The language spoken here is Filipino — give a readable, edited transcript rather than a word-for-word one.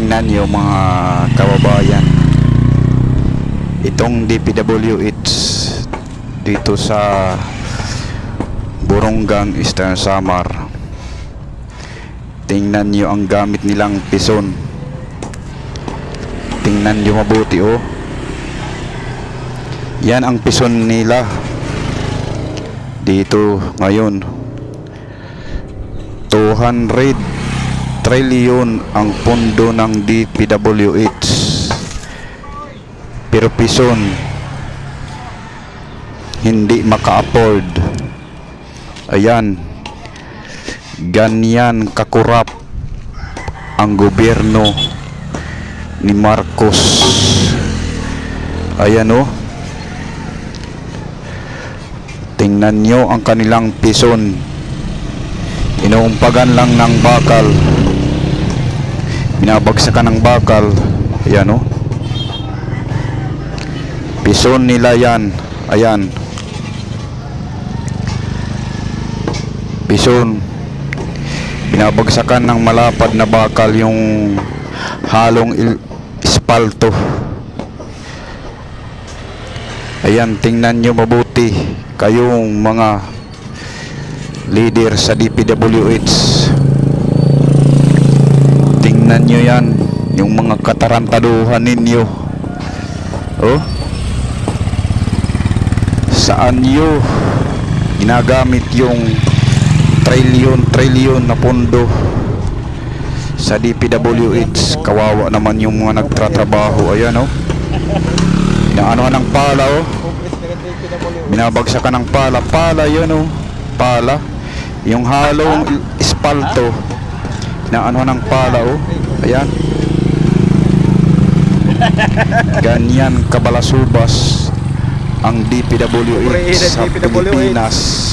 tingnan nyo mga kababayan, itong DPWH dito sa Buronggang, Eastern Samar. Tingnan nyo ang gamit nilang pison. Tingnan nyo mabuti, oh. Yan ang pison nila dito ngayon. 200 trillion ang pondo ng DPWH, pero pison hindi maka-afford. Ayan, ganyan kakurap ang gobyerno ni Marcos. Ayan, oh. Tingnan nyo ang kanilang pison. Inuumpagan lang ng bakal, binabagsakan ng bakal. Ayan, oh. Pison nila yan. Ayan, pison. Binabagsakan ng malapad na bakal yung halong espalto. Ayan, tingnan nyo mabuti kayong mga leader sa DPWH. Tingnan nyo yan, yung mga katarantaduhan ninyo. Oh, saan nyo ginagamit yung trillion na pondo sa DPWH? Kawawa naman yung mga nagtratrabaho. Ayan, oh. Inaanohan ng pala, oh. Binabagsakan ng pala. Pala yun, oh. Pala. Yung halong espalto, inaanohan ng pala, oh. Ayan. Ganyan kabalasubas ang DPWH sa Pilipinas.